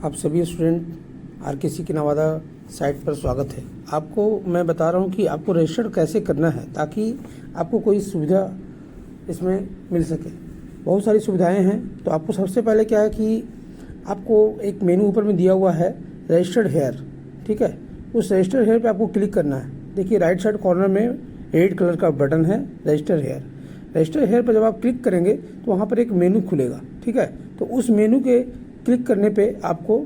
आप सभी student RKC की नवादा साइट पर स्वागत है। आपको मैं बता रहा हूँ कि आपको रजिस्टर कैसे करना है ताकि आपको कोई सुविधा इसमें मिल सके। बहुत सारी सुविधाएं हैं। तो आपको सबसे पहले क्या है कि आपको एक मेनू ऊपर में दिया हुआ है रजिस्टर्ड हेयर, ठीक है। उस रजिस्टर्ड हेयर पे आपको क्लिक करना है। देखिए राइट साइड कॉर्नर में रेड कलर का बटन है रजिस्टर्ड हेयर। रजिस्टर्ड हेयर पर जब आप क्लिक करेंगे तो वहाँ पर एक मेनू खुलेगा, ठीक है। तो उस मेनू के क्लिक करने पे आपको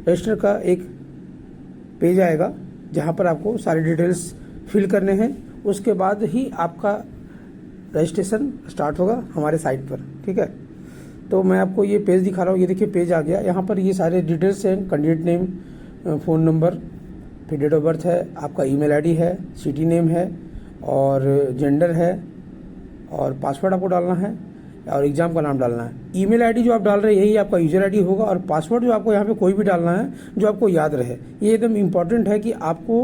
रजिस्टर का एक पेज आएगा जहाँ पर आपको सारे डिटेल्स फिल करने हैं। उसके बाद ही आपका रजिस्ट्रेशन स्टार्ट होगा हमारे साइट पर, ठीक है। तो मैं आपको ये पेज दिखा रहा हूँ। ये देखिए पेज आ गया। यहाँ पर ये सारे डिटेल्स हैं, कैंडिडेट नेम, फ़ोन नंबर, फिर डेट ऑफ बर्थ है, आपका ईमेल आईडी है, सिटी नेम है और जेंडर है और पासवर्ड आपको डालना है और एग्ज़ाम का नाम डालना है। ईमेल आईडी जो आप डाल रहे हैं यही आपका यूजर आईडी होगा और पासवर्ड जो आपको यहाँ पे कोई भी डालना है जो आपको याद रहे। ये एकदम इम्पॉर्टेंट है कि आपको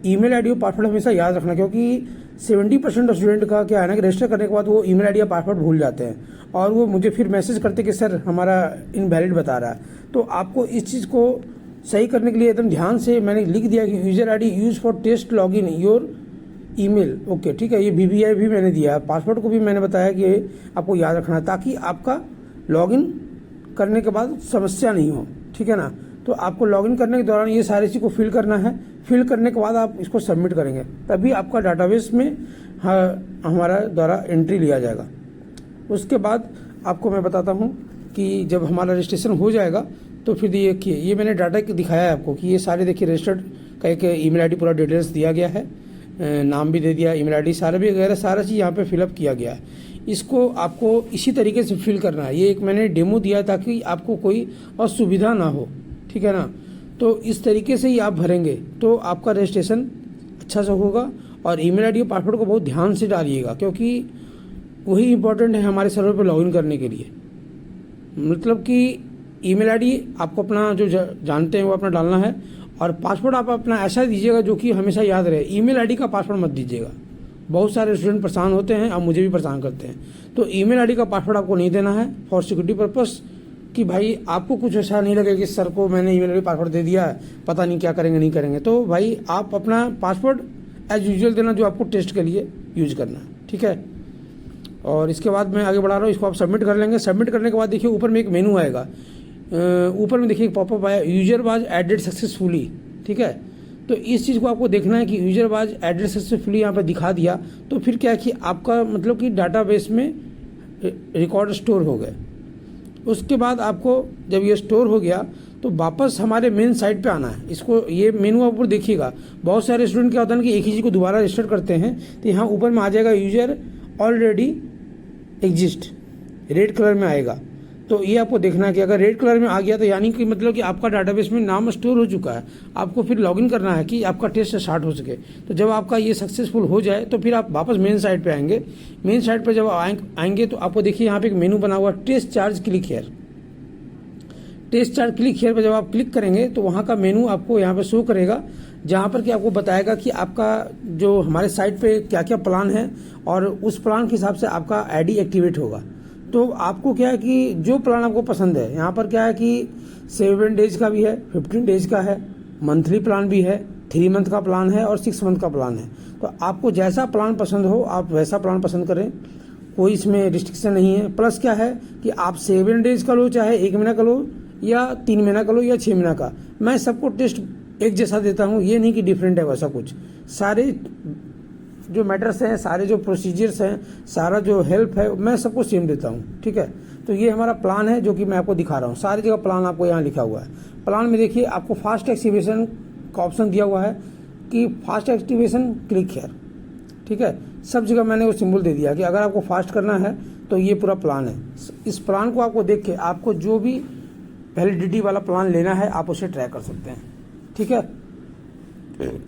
ईमेल आईडी और पासवर्ड हमेशा याद रखना, क्योंकि 70% स्टूडेंट का क्या है ना कि रजिस्टर करने के बाद वो ईमेल आईडी या पासवर्ड भूल जाते हैं और वो मुझे फिर मैसेज करते कि सर हमारा इनवैलिड बता रहा है। तो आपको इस चीज़ को सही करने के लिए एकदम ध्यान से मैंने लिख दिया कि user ID use for test log in your email, okay, ठीक है। ये VVI भी मैंने दिया है। पासवर्ड को भी मैंने बताया कि आपको याद रखना है ताकि आपका लॉगिन करने के बाद समस्या नहीं हो, ठीक है ना। तो आपको लॉगिन करने के दौरान ये सारी चीज़ को फिल करना है। फिल करने के बाद आप इसको सबमिट करेंगे तभी आपका डाटाबेस में हमारा द्वारा एंट्री लिया जाएगा। उसके बाद आपको मैं बताता हूँ कि जब हमारा रजिस्ट्रेशन हो जाएगा तो फिर देखिए ये मैंने डाटा दिखाया है आपको कि ये सारे देखिए रजिस्टर्ड का एक ईमेल आईडी पूरा डिटेल्स दिया गया है, नाम भी दे दिया, ईमेल आईडी सारा भी वगैरह सारा चीज़ यहाँ पे फिलअप किया गया है। इसको आपको इसी तरीके से फिल करना है। ये एक मैंने डेमो दिया ताकि आपको कोई असुविधा ना हो, ठीक है ना। तो इस तरीके से ही आप भरेंगे तो आपका रजिस्ट्रेशन अच्छा से होगा। और ईमेल आईडी और पासवर्ड को बहुत ध्यान से डालिएगा क्योंकि वही इंपॉर्टेंट है हमारे सर्वर पर लॉगिन करने के लिए। मतलब कि ईमेल आईडी आपको अपना जो जानते हैं वो अपना डालना है और पासवर्ड आप अपना ऐसा दीजिएगा जो कि हमेशा याद रहे। ईमेल आईडी का पासवर्ड मत दीजिएगा। बहुत सारे स्टूडेंट परेशान होते हैं और मुझे भी परेशान करते हैं। तो ईमेल आईडी का पासवर्ड आपको नहीं देना है फॉर सिक्योरिटी पर्पस, कि भाई आपको कुछ ऐसा नहीं लगे कि सर को मैंने ईमेल आईडी पासवर्ड दे दिया है, पता नहीं क्या करेंगे नहीं करेंगे। तो भाई आप अपना पासवर्ड एज यूजुअल देना जो आपको टेस्ट के लिए यूज करना है, ठीक है। और इसके बाद मैं आगे बढ़ा रहा हूँ। इसको आप सबमिट कर लेंगे। सबमिट करने के बाद देखिए ऊपर में एक मेनू आएगा। ऊपर में देखिए एक पॉपअप आया, यूजर वाज एडेड सक्सेसफुली, ठीक है। तो इस चीज़ को आपको देखना है कि यूजर वाज एडेड सक्सेसफुली यहाँ पर दिखा दिया तो फिर क्या है कि आपका मतलब कि डाटाबेस में रिकॉर्ड स्टोर हो गए। उसके बाद आपको जब ये स्टोर हो गया तो वापस हमारे मेन साइट पे आना है। इसको ये मेनू आप ऊपर देखिएगा। बहुत सारे स्टूडेंट क्या होता है कि एक ही चीज़ को दोबारा रजिस्टर करते हैं तो यहाँ ऊपर में आ जाएगा user already exist, red colour में आएगा। तो ये आपको देखना है कि अगर रेड कलर में आ गया तो यानी कि मतलब कि आपका डाटाबेस में नाम स्टोर हो चुका है। आपको फिर लॉगिन करना है कि आपका टेस्ट स्टार्ट हो सके। तो जब आपका ये सक्सेसफुल हो जाए तो फिर आप वापस मेन साइट पे आएंगे। मेन साइट पे जब आएंगे तो आपको देखिए यहाँ पे एक मेनू बना हुआ test charge click here. Test charge click here पर जब आप क्लिक करेंगे तो वहाँ का मेनू आपको यहाँ पे शो करेगा जहाँ पर कि आपको बताएगा कि आपका जो हमारे साइट पे क्या क्या प्लान है और उस प्लान के हिसाब से आपका आईडी एक्टिवेट होगा। तो आपको क्या है कि जो प्लान आपको पसंद है, यहाँ पर क्या है कि 7 डेज का भी है, 15 डेज का है, मंथली प्लान भी है, 3 मंथ का प्लान है और 6 मंथ का प्लान है। तो आपको जैसा प्लान पसंद हो आप वैसा प्लान पसंद करें, कोई इसमें रिस्ट्रिक्शन नहीं है। प्लस क्या है कि आप 7 डेज का लो, चाहे 1 महीना का लो या 3 महीना का लो या 6 महीना का, मैं सबको टेस्ट एक जैसा देता हूँ। ये नहीं कि डिफरेंट है वैसा कुछ। सारे जो मैटर्स हैं, सारे जो प्रोसीजर्स हैं, सारा जो हेल्प है मैं सबको सेम देता हूँ, ठीक है। तो ये हमारा प्लान है जो कि मैं आपको दिखा रहा हूँ। सारी जगह प्लान आपको यहाँ लिखा हुआ है। प्लान में देखिए आपको फास्ट एक्टिवेशन का ऑप्शन दिया हुआ है कि फास्ट एक्टिवेशन क्लिक हेयर, ठीक है। सब जगह मैंने वो सिंबल दे दिया कि अगर आपको फास्ट करना है तो ये पूरा प्लान है। इस प्लान को आपको देख के आपको जो भी वैलिडिटी वाला प्लान लेना है आप उसे ट्राई कर सकते हैं, ठीक है।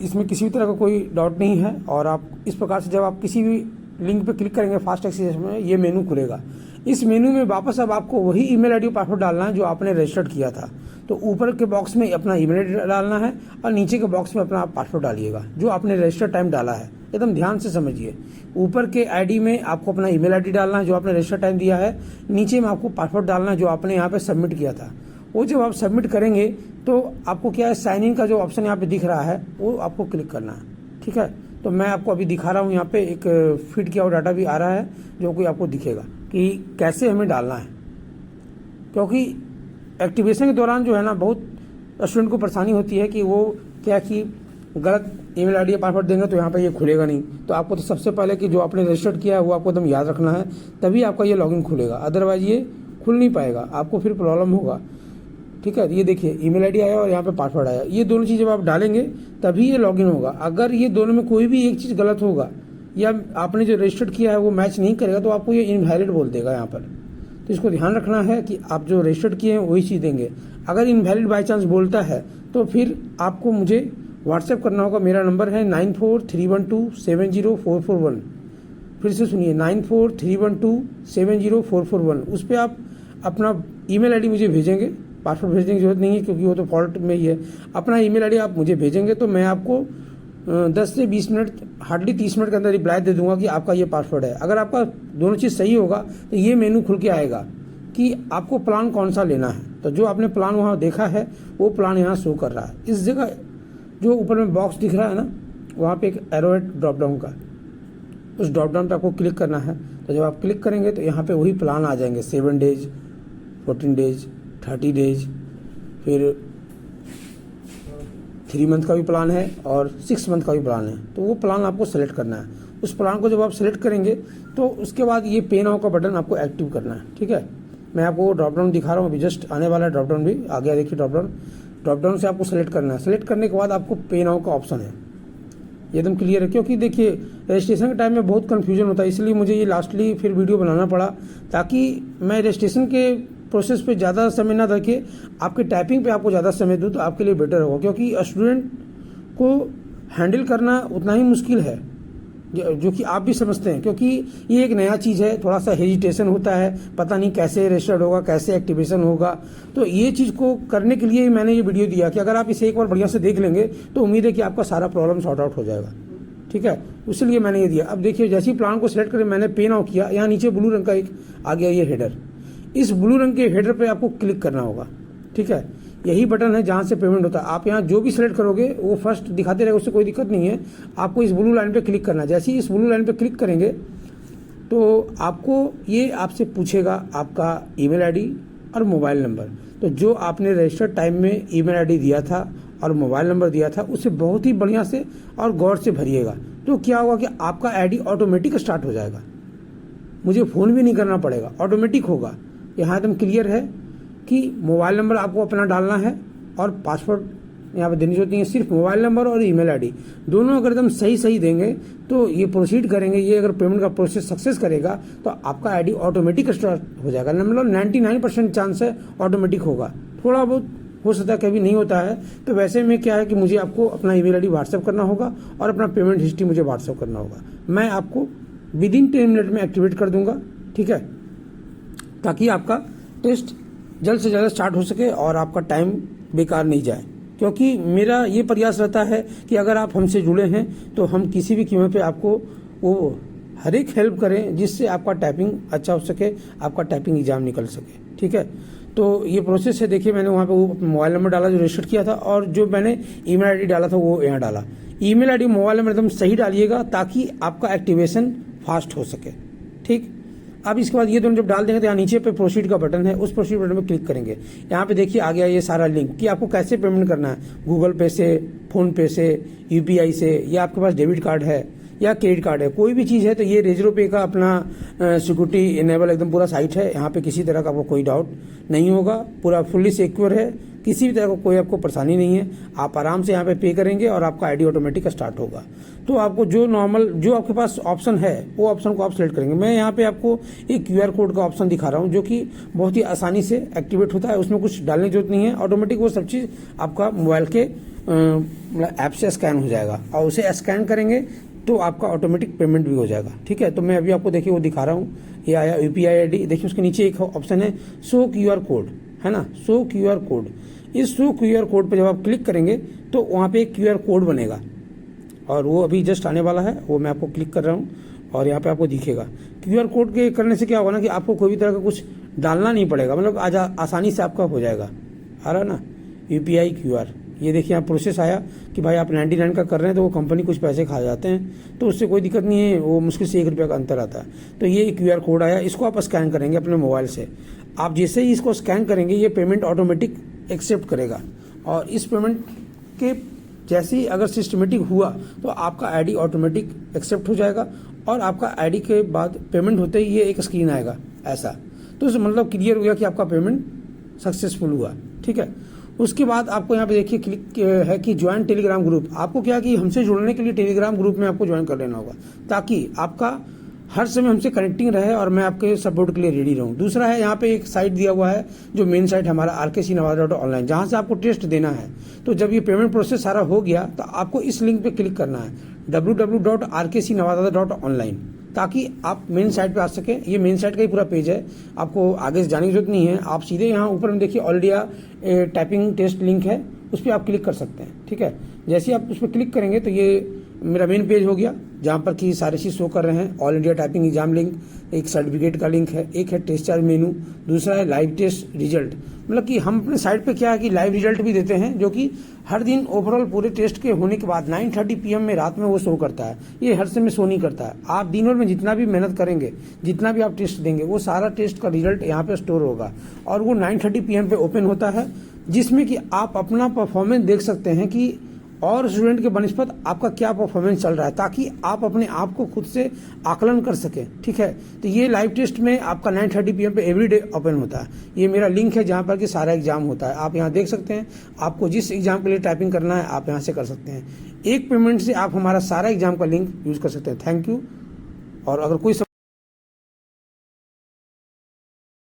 इसमें किसी भी तरह का कोई डाउट नहीं है। और आप इस प्रकार से जब आप किसी भी लिंक पे क्लिक करेंगे फास्ट एक्सेस में ये मेनू खुलेगा। इस मेनू में वापस अब आपको वही ईमेल आईडी और पासवर्ड डालना है जो आपने रजिस्टर्ड किया था। तो ऊपर के बॉक्स में अपना ईमेल आईडी डालना है और नीचे के बॉक्स में अपना पासवर्ड डालिएगा जो आपने रजिस्टर टाइम डाला है। एकदम ध्यान से समझिए। ऊपर के आईडी में आपको अपना ईमेल आईडी डालना है जो आपने रजिस्टर टाइम दिया है, नीचे में आपको पासवर्ड डालना है जो आपने यहाँ पे सबमिट किया था। वो जब आप सबमिट करेंगे तो आपको क्या है, साइन इन का जो ऑप्शन यहाँ पे दिख रहा है वो आपको क्लिक करना है। ठीक है, तो मैं आपको अभी दिखा रहा हूँ, यहाँ पे एक फीड किया हुआ डाटा भी आ रहा है जो कि आपको दिखेगा कि कैसे हमें डालना है। क्योंकि एक्टिवेशन के दौरान जो है ना, बहुत स्टूडेंट को परेशानी होती है कि वो क्या कि गलत ईमेल आईडी या पासवर्ड देंगे तो यहाँ पे ये खुलेगा नहीं। तो आपको तो सबसे पहले कि जो आपने रजिस्टर्ड किया है वो आपको एकदम याद रखना है, तभी आपका ये लॉगिन खुलेगा, अदरवाइज ये खुल नहीं पाएगा, आपको फिर प्रॉब्लम होगा। ठीक है, ये देखिए ईमेल आईडी आया और यहाँ पे पासवर्ड आया, ये दोनों चीज़ जब आप डालेंगे तभी ये लॉगिन होगा। अगर ये दोनों में कोई भी एक चीज़ गलत होगा या आपने जो रजिस्टर्ड किया है वो मैच नहीं करेगा तो आपको ये इनवैलिड बोल देगा यहाँ पर। तो इसको ध्यान रखना है कि आप जो रजिस्टर्ड किए हैं वही चीज़ देंगे। अगर इनवैलिड बाई चांस बोलता है तो फिर आपको मुझे व्हाट्सएप करना होगा। मेरा नंबर है 9431270441। फिर से सुनिए, 9431270441। उस पर आप अपना ईमेल आईडी मुझे भेजेंगे, पासवर्ड भेजने की जरूरत नहीं है क्योंकि वो तो फॉल्ट में ही है। अपना ईमेल आईडी आप मुझे भेजेंगे तो मैं आपको 10 से 20 मिनट, हार्डली 30 मिनट के अंदर रिप्लाई दे दूंगा कि आपका ये पासवर्ड है। अगर आपका दोनों चीज़ सही होगा तो ये मेनू खुल के आएगा कि आपको प्लान कौन सा लेना है। तो जो आपने प्लान वहाँ देखा है वो प्लान यहाँ शो कर रहा है। इस जगह जो ऊपर में बॉक्स दिख रहा है ना, वहाँ पे एक एरो है ड्रॉप डाउन का, उस ड्रॉप डाउन पे आपको क्लिक करना है। तो जब आप क्लिक करेंगे तो यहाँ पे वही प्लान आ जाएंगे, 7 डेज, 14 डेज, 30 डेज, फिर 3 मंथ का भी प्लान है और 6 मंथ का भी प्लान है। तो वो प्लान आपको सेलेक्ट करना है। उस प्लान को जब आप सेलेक्ट करेंगे तो उसके बाद ये पे नाउ का बटन आपको एक्टिव करना है। ठीक है, मैं आपको वो ड्रॉप डाउन दिखा रहा हूँ, अभी जस्ट आने वाला है ड्रॉप डाउन भी आ गया। देखिए ड्रॉप डाउन से आपको सेलेक्ट करना है। सेलेक्ट करने के बाद आपको पे नाउ का ऑप्शन है, ये एकदम क्लियर है। क्योंकि देखिए रजिस्ट्रेशन के टाइम में बहुत कन्फ्यूजन होता है, इसलिए मुझे ये लास्टली फिर वीडियो बनाना पड़ा ताकि मैं रजिस्ट्रेशन के प्रोसेस पे ज़्यादा समय ना रखे, आपके टाइपिंग पे आपको ज़्यादा समय दूँ तो आपके लिए बेटर होगा। क्योंकि स्टूडेंट को हैंडल करना उतना ही मुश्किल है जो कि आप भी समझते हैं, क्योंकि ये एक नया चीज़ है, थोड़ा सा हेजिटेशन होता है, पता नहीं कैसे रजिस्टर्ड होगा, कैसे एक्टिवेशन होगा। तो ये चीज़ को करने के लिए ही मैंने ये वीडियो दिया कि अगर आप इसे एक बार बढ़िया से देख लेंगे तो उम्मीद है कि आपका सारा प्रॉब्लम सॉर्ट आउट हो जाएगा। ठीक है, इसलिए मैंने ये दिया। अब देखिए जैसे ही प्लान को सिलेक्ट करें, मैंने पे नाउ किया, यहाँ नीचे ब्लू रंग का एक आ गया ये हेडर, इस ब्लू रंग के हेडर पे आपको क्लिक करना होगा। ठीक है, यही बटन है जहाँ से पेमेंट होता है। आप यहाँ जो भी सिलेक्ट करोगे वो फर्स्ट दिखाते रहेगा, उससे कोई दिक्कत नहीं है। आपको इस ब्लू लाइन पे क्लिक करना है। जैसे ही इस ब्लू लाइन पे क्लिक करेंगे तो आपको ये आपसे पूछेगा आपका ईमेल आईडी और मोबाइल नंबर। तो जो आपने रजिस्टर्ड टाइम में ईमेल आईडी दिया था और मोबाइल नंबर दिया था उसे बहुत ही बढ़िया से और गौर से भरिएगा। तो क्या होगा कि आपका आईडी ऑटोमेटिक स्टार्ट हो जाएगा, मुझे फ़ोन भी नहीं करना पड़ेगा, ऑटोमेटिक होगा। यहाँ एकदम क्लियर है कि मोबाइल नंबर आपको अपना डालना है और पासवर्ड यहाँ पे देनी जरूरत नहीं है, सिर्फ मोबाइल नंबर और ईमेल आईडी दोनों अगर एकदम सही देंगे तो ये प्रोसीड करेंगे। ये अगर पेमेंट का प्रोसेस सक्सेस करेगा तो आपका आईडी ऑटोमेटिक स्टार्ट हो जाएगा। मतलब 99% चांस है ऑटोमेटिक होगा, थोड़ा बहुत हो सकता है कभी नहीं होता है। तो वैसे में क्या है कि मुझे आपको अपना ईमेल आईडी व्हाट्सएप करना होगा और अपना पेमेंट हिस्ट्री मुझे व्हाट्सएप करना होगा। मैं आपको विदिन 10 मिनट में एक्टिवेट कर दूंगा। ठीक है, ताकि आपका टेस्ट जल्द से जल्द स्टार्ट हो सके और आपका टाइम बेकार नहीं जाए। क्योंकि मेरा ये प्रयास रहता है कि अगर आप हमसे जुड़े हैं तो हम किसी भी कीमत पे आपको वो हर एक हेल्प करें जिससे आपका टाइपिंग अच्छा हो सके, आपका टाइपिंग एग्जाम निकल सके। ठीक है, तो ये प्रोसेस है। देखिए मैंने वहाँ पे वो मोबाइल नंबर डाला जो रजिस्टर किया था और जो मैंने ईमेल आईडी डाला था वो यहाँ डाला। ईमेल आईडी मोबाइल नंबर एकदम सही डालिएगा ताकि आपका एक्टिवेशन फास्ट हो सके। ठीक, अब इसके बाद ये दोनों जब डाल देंगे तो यहाँ नीचे पे प्रोसीड का बटन है, उस प्रोसीड बटन पे क्लिक करेंगे। यहाँ पे देखिए आ गया ये सारा लिंक कि आपको कैसे पेमेंट करना है, गूगल पे से, फोन पे से, यूपीआई से, या आपके पास डेबिट कार्ड है या क्रेडिट कार्ड है, कोई भी चीज़ है। तो ये रेजरो पे का अपना सिक्योरिटी इनेबल एकदम पूरा साइट है, यहाँ पे किसी तरह का आपको कोई डाउट नहीं होगा, पूरा फुल्ली सिक्योर है, किसी भी तरह का कोई आपको परेशानी नहीं है। आप आराम से यहाँ पे पे करेंगे और आपका आईडी ऑटोमेटिक स्टार्ट होगा। तो आपको जो नॉर्मल जो आपके पास ऑप्शन है वो ऑप्शन को आप सेलेक्ट करेंगे। मैं यहाँ पे आपको एक QR कोड का ऑप्शन दिखा रहा हूँ जो कि बहुत ही आसानी से एक्टिवेट होता है, उसमें कुछ डालने की जरूरत नहीं है, ऑटोमेटिक वो सब चीज़ आपका मोबाइल के ऐप से स्कैन हो जाएगा और उसे स्कैन करेंगे तो आपका ऑटोमेटिक पेमेंट भी हो जाएगा। ठीक है, तो मैं अभी आपको देखिए वो दिखा रहा हूँ, ये आया UPI ID। देखिए उसके नीचे एक ऑप्शन है शो QR कोड, है ना, शो QR कोड। इस शो QR कोड पे जब आप क्लिक करेंगे तो वहाँ पे एक QR कोड बनेगा और वो अभी जस्ट आने वाला है, वो मैं आपको क्लिक कर रहा हूँ और यहाँ पे आपको दिखेगा। QR कोड के करने से क्या होगा ना कि आपको कोई भी तरह का कुछ डालना नहीं पड़ेगा, मतलब आसानी से आपका हो जाएगा। आ रहा ना, UPI QR। ये देखिए यहाँ प्रोसेस आया कि भाई आप 99 का कर रहे हैं तो वो कंपनी कुछ पैसे खा जाते हैं, तो उससे कोई दिक्कत नहीं है, वो मुश्किल से 1 रुपये का अंतर आता है। तो ये QR कोड आया, इसको आप स्कैन करेंगे अपने मोबाइल से। आप जैसे ही इसको स्कैन करेंगे ये पेमेंट ऑटोमेटिक एक्सेप्ट करेगा, और इस पेमेंट के जैसे ही अगर सिस्टमेटिक हुआ तो आपका आईडी ऑटोमेटिक एक्सेप्ट हो जाएगा, और आपका आईडी के बाद पेमेंट होते ही ये एक स्क्रीन आएगा ऐसा। तो इससे मतलब क्लियर हो गया कि आपका पेमेंट सक्सेसफुल हुआ। ठीक है, उसके बाद आपको यहाँ पे देखिए क्लिक है कि ज्वाइन टेलीग्राम ग्रुप। आपको क्या कि हमसे जुड़ने के लिए टेलीग्राम ग्रुप में आपको ज्वाइन कर लेना होगा, ताकि आपका हर समय हमसे कनेक्टिंग रहे और मैं आपके सपोर्ट के लिए रेडी रहूं। दूसरा है यहाँ पे एक साइट दिया हुआ है जो मेन साइट हमारा rkcnavada.online, जहां से आपको टेस्ट देना है। तो जब ये पेमेंट प्रोसेस सारा हो गया तो आपको इस लिंक पे क्लिक करना है www.rkcnavada.online, ताकि आप मेन साइट पे आ सके। ये मेन साइट का ही पूरा पेज है, आपको आगे से जाने की जरूरत नहीं है। आप सीधे यहाँ ऊपर में देखिए all India typing test link है, उस पर आप क्लिक कर सकते हैं। ठीक है, जैसे ही आप उस पर क्लिक करेंगे तो ये मेरा मेन पेज हो गया, जहाँ पर कि सारे चीज़ शो कर रहे हैं। All India typing exam link, एक सर्टिफिकेट का लिंक है, एक है टेस्ट चार्ज मेनू, दूसरा है लाइव टेस्ट रिजल्ट। मतलब कि हम अपने साइट पे क्या है कि लाइव रिजल्ट भी देते हैं, जो कि हर दिन ओवरऑल पूरे टेस्ट के होने के बाद 9:30 PM में रात में वो शो करता है। ये हर समय शो नहीं करता है। आप दिन भर में जितना भी मेहनत करेंगे, जितना भी आप टेस्ट देंगे, वो सारा टेस्ट का रिजल्ट यहाँ पे स्टोर होगा, और वो 9:30 PM पे ओपन होता है, जिसमें कि आप अपना परफॉर्मेंस देख सकते हैं कि और स्टूडेंट के बनस्पत आपका क्या परफॉर्मेंस चल रहा है, ताकि आप अपने आप को खुद से आकलन कर सकें। ठीक है, तो ये लाइव टेस्ट में आपका 9:30 PM पे एवरीडे ओपन होता है। ये मेरा लिंक है जहाँ पर कि सारा एग्जाम होता है। आप यहाँ देख सकते हैं, आपको जिस एग्जाम के लिए टाइपिंग करना है आप यहाँ से कर सकते हैं। एक पेमेंट से आप हमारा सारा एग्जाम का लिंक यूज कर सकते हैं। Thank you. और अगर कोई